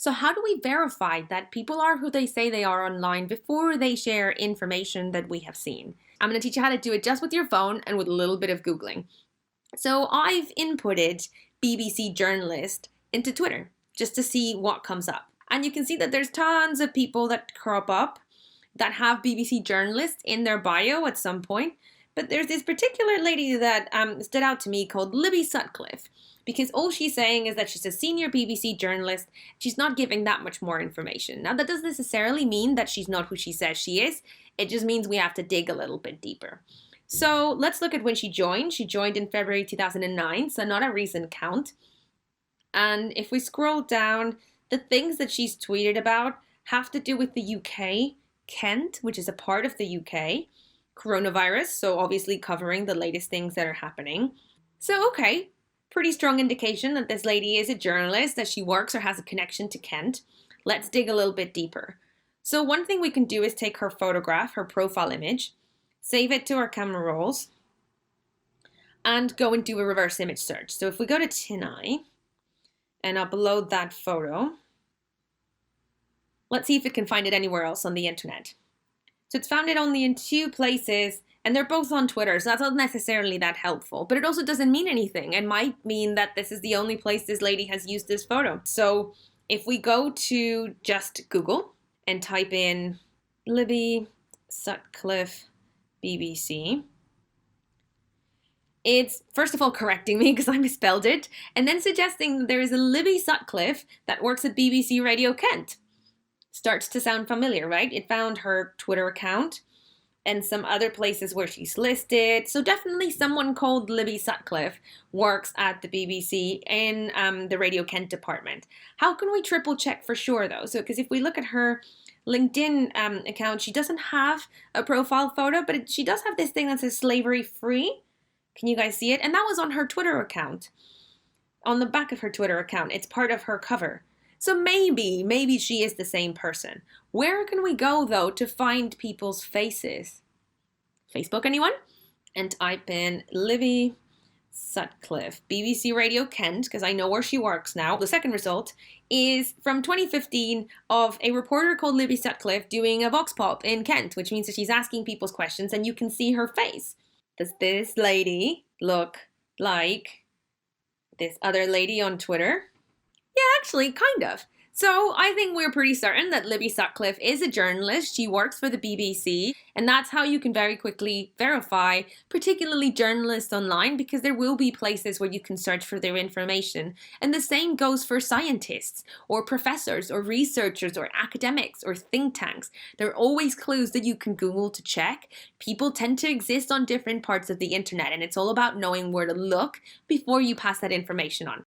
So how do we verify that people are who they say they are online before they share information that we have seen? I'm going to teach you how to do it just with your phone and with a little bit of Googling. So I've inputted BBC journalist into Twitter just to see what comes up. And you can see that there's tons of people that crop up that have BBC journalist in their bio at some point. But there's this particular lady that stood out to me called Libby Sutcliffe, because all she's saying is that she's a senior BBC journalist. She's not giving that much more information. Now, that doesn't necessarily mean that she's not who she says she is. It just means we have to dig a little bit deeper. So let's look at when she joined. She joined in February 2009, so not a recent count. And if we scroll down, the things that she's tweeted about have to do with the UK, Kent, which is a part of the UK, coronavirus, so obviously covering the latest things that are happening. So, okay, pretty strong indication that this lady is a journalist, that she works or has a connection to Kent. Let's dig a little bit deeper. So one thing we can do is take her photograph, her profile image, save it to our camera rolls, and go and do a reverse image search. So if we go to TinEye and upload that photo, let's see if it can find it anywhere else on the internet. So it's found it only in 2 places, and they're both on Twitter, so that's not necessarily that helpful. But it also doesn't mean anything. It might mean that this is the only place this lady has used this photo. So if we go to just Google and type in Libby Sutcliffe BBC, it's first of all correcting me because I misspelled it, and then suggesting that there is a Libby Sutcliffe that works at BBC Radio Kent. Starts to sound familiar, right? It found her Twitter account and some other places where she's listed. So definitely someone called Libby Sutcliffe works at the BBC in the Radio Kent department. How can we triple check for sure though? So because if we look at her LinkedIn account, she doesn't have a profile photo, but she does have this thing that says slavery free. Can you guys see it? And that was on her Twitter account. On the back of her Twitter account, it's part of her cover. So maybe she is the same person. Where can we go, though, to find people's faces? Facebook, anyone? And type in Libby Sutcliffe, BBC Radio Kent, because I know where she works now. The second result is from 2015 of a reporter called Libby Sutcliffe doing a vox pop in Kent, which means that she's asking people's questions and you can see her face. Does this lady look like this other lady on Twitter? Yeah, actually, kind of. So I think we're pretty certain that Libby Sutcliffe is a journalist. She works for the BBC, and that's how you can very quickly verify, particularly journalists online, because there will be places where you can search for their information. And the same goes for scientists, or professors, or researchers, or academics, or think tanks. There are always clues that you can Google to check. People tend to exist on different parts of the internet, and it's all about knowing where to look before you pass that information on.